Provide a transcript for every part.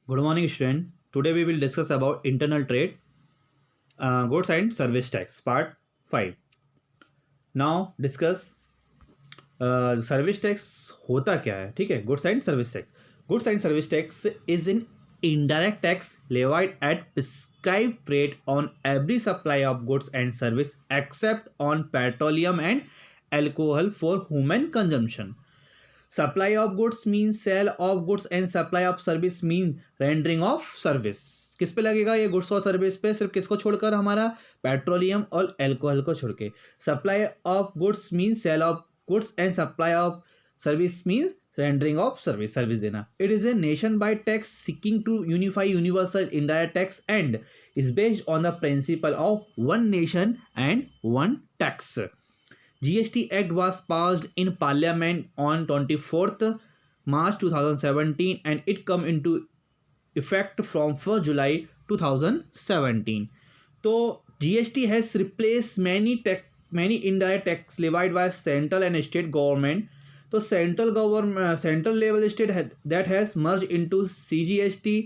Good morning, student. Today we will discuss about internal trade, goods and service tax, part 5. Now discuss service tax होता क्या है. ठीक है. Goods and service tax is in indirect tax levied at prescribed rate on every supply of goods and service except on petroleum and alcohol for human consumption. Supply of goods means sale of goods and supply of service means rendering of service. किस पे लगेगा ये goods और service पे? सिर्फ किसको छोड़कर, हमारा पेट्रोलियम और एल्कोहल को छोड़ के. Supply of goods means sale of goods and supply of service means rendering of service देना. It is a nationwide tax seeking to unify universal indirect tax and is based on the principle of one nation and one tax. GST Act was passed in Parliament on 24th March 2017 and it come into effect from 1st July 2017. So GST has replaced many indirect tax levied by central and state government. So central level state that has merged into CGST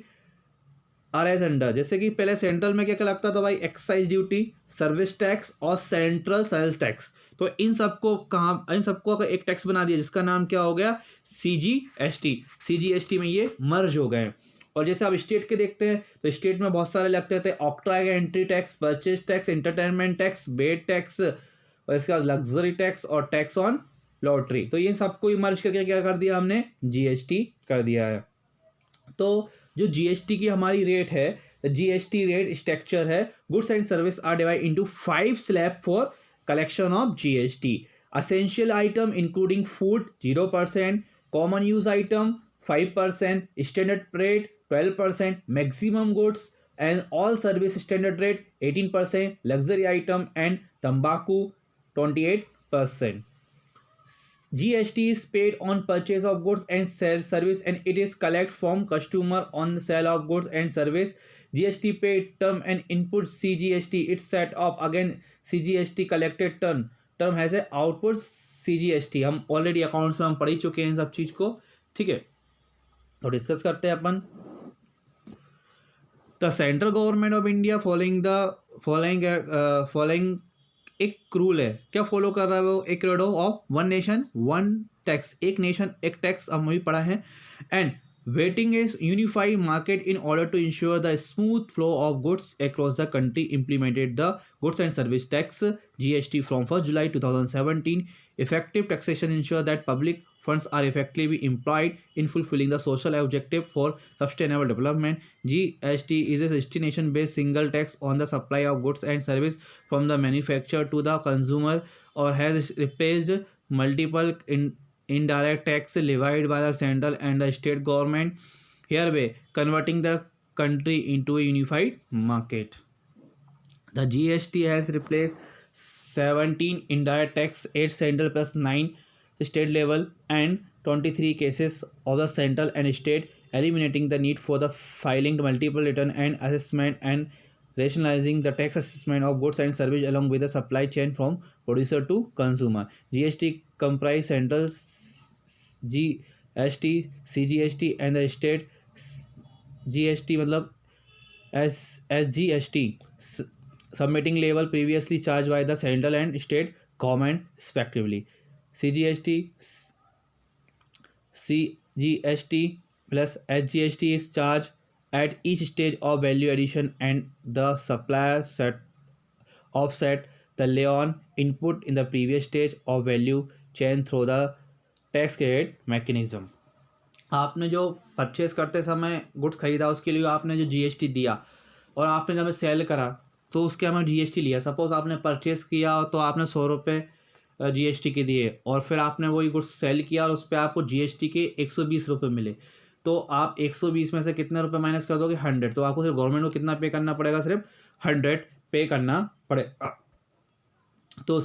are as under. जैसे कि पहले central में क्या क्या लगता था भाई, excise duty, service tax और सेंट्रल सेल्स टैक्स. तो इन सबको एक टैक्स बना दिया जिसका नाम क्या हो गया, CGST में ये मर्ज हो गए. और जैसे आप स्टेट के देखते हैं तो स्टेट में बहुत सारे लगते थे, ऑक्ट्रा का entry tax, purchase tax, entertainment tax, bed tax और इसके बाद लग्जरी टैक्स और टैक्स ऑन लॉटरी. तो ये सबको ही मर्ज करके क्या कर दिया हमने, GST कर दिया है. तो जो GST की हमारी रेट है, GST रेट स्ट्रक्चर है, goods and service are divide into 5 slab for collection of GST. Essential item including food 0%, common use item 5%, standard rate 12%, maximum goods and all service standard rate 18%, luxury item and तंबाकू 28%. GST is paid on purchase of goods and sell service and it is collect from customer on the sale of goods and service. GST paid term and input CGST. It's set up again CGST collected term has a output CGST. हम already accounts में हम पढ़ ही चुके हैं इन सब चीज़ को. ठीक है, तो डिस्कस करते हैं अपन. The central government of India following एक रूल है. क्या फॉलो कर रहा है वो? एक credo of one nation one tax, एक नेशन एक टैक्स हम भी पढ़ा है. And waiting is unified market in order to ensure the smooth flow of goods across the country. Implemented the goods and service tax GST from 1st July 2017. Effective taxation ensure that public funds are effectively employed in fulfilling the social objective for sustainable development. GST is a destination-based single tax on the supply of goods and service from the manufacturer to the consumer, or has replaced multiple indirect tax levied by the central and the state government, hereby converting the country into a unified market. The GST has replaced 17 indirect tax, 8 central plus 9 state level, and 23 cases of the central and state, eliminating the need for the filing multiple return and assessment and rationalizing the tax assessment of goods and service along with the supply chain from producer to consumer. GST comprise central GST, CGST and the state GST मतलब SGST submitting level previously charged by the central and state government respectively. CGST plus SGST is charged at each stage of value addition and the supplier offset the lien input in the previous stage of value chain through the tax credit mechanism. आपने जो purchase करते समय goods खरीदा उसके लिए आपने जो GST दिया और आपने जब सेल करा तो उसके हमें GST लिया. सपोज आपने परचेस किया तो आपने 100 रुपये GST के दिए और फिर आपने वही गुड्स सेल किया और उस पर आपको GST के 120 रुपये मिले. तो आप 120 में से कितने रुपए माइनस कर दोगे? 100. तो आपको सिर्फ गवर्नमेंट को कितना पे करना पड़ेगा? सिर्फ 100 पे करना पड़ेगा. तो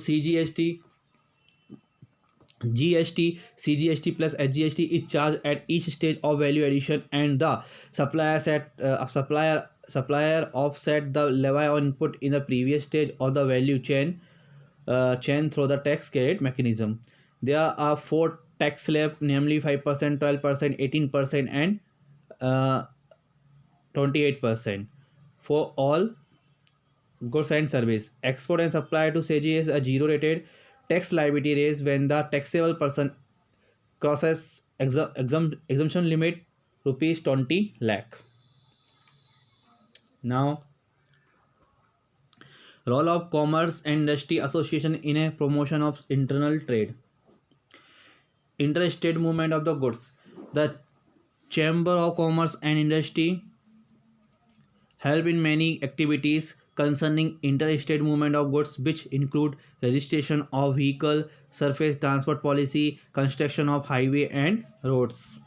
GST, CGST plus SGST is charged at each stage of value addition and the supplier offset the levy on input in the previous stage of the value chain through the tax credit mechanism. There are 4 tax slabs, namely 5%, 12%, 18%, and 28%. For all goods and service, export and supply to SEGI is a zero rated tax liability raised when the taxable person crosses exemption limit rupees 20 lakh. Now, role of Commerce and Industry Association in a promotion of internal trade. Interstate movement of the goods. The Chamber of Commerce and Industry help in many activities concerning interstate movement of goods, which include registration of vehicle, surface transport policy, construction of highway and roads.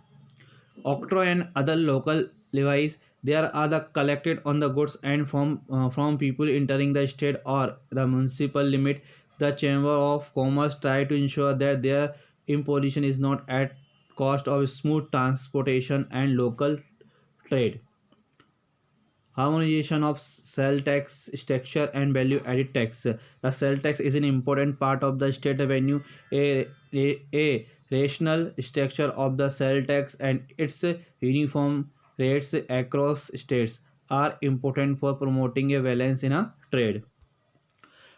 Octroi and other local levies, there are the collected on the goods and from people entering the state or the municipal limit. The Chamber of Commerce try to ensure that their imposition is not at cost of smooth transportation and local trade. Harmonization of sale tax structure and value added tax. The sale tax is an important part of the state revenue. A rational structure of the sale tax and its uniform rates across states are important for promoting a balance in a trade.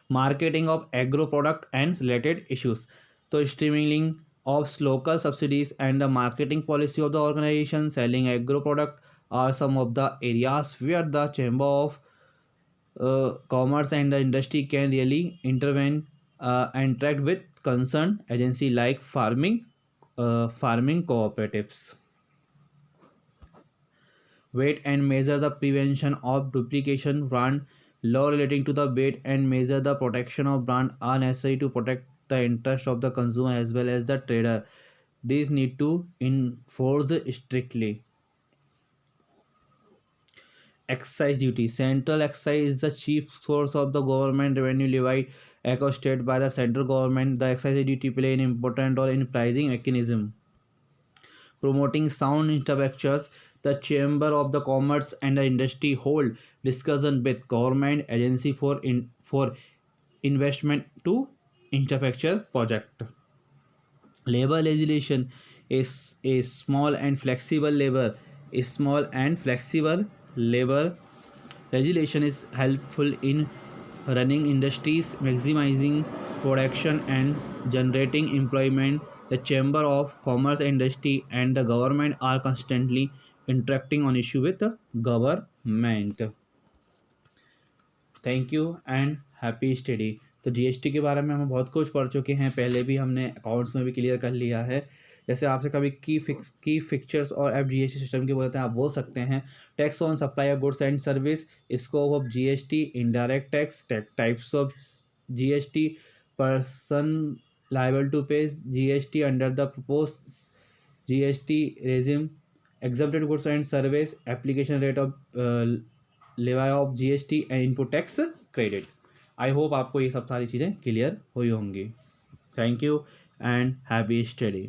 Marketing of agro product and related issues. So streamlining of local subsidies and the marketing policy of the organization selling agro product are some of the areas where the Chamber of Commerce and the industry can really intervene and interact with concerned agency like farming cooperatives. Weight and measure the prevention of duplication. Brand law relating to the weight and measure the protection of brand are necessary to protect the interest of the consumer as well as the trader. These need to enforce strictly. Excise duty. Central excise is the chief source of the government revenue levied across state by the central government. The excise duty play an important role in pricing mechanism. Promoting sound infrastructures. The Chamber of the Commerce and the Industry hold discussion with government agency for investment to infrastructure project. Labor legislation is a small and flexible labor. A small and flexible labor regulation is helpful in running industries, maximizing production and generating employment. The Chamber of Commerce and Industry and the government are constantly interacting on issue with the government. Thank you and happy study. तो GST के बारे में हम बहुत कुछ पढ़ चुके हैं, पहले भी हमने अकाउंट्स में भी क्लियर कर लिया है। जैसे आपसे कभी की फिक्चर्स और एफ जीएसटी सिस्टम के बोलते हैं, आप बोल सकते हैं tax on supply of goods and service, scope of GST, indirect tax, types of GST, person liable to pay GST under the proposed GST regime, exempted goods and service, application rate of levy of GST and input tax credit. I hope आपको ये सब सारी चीज़ें clear हुई होंगी। Thank you and happy study.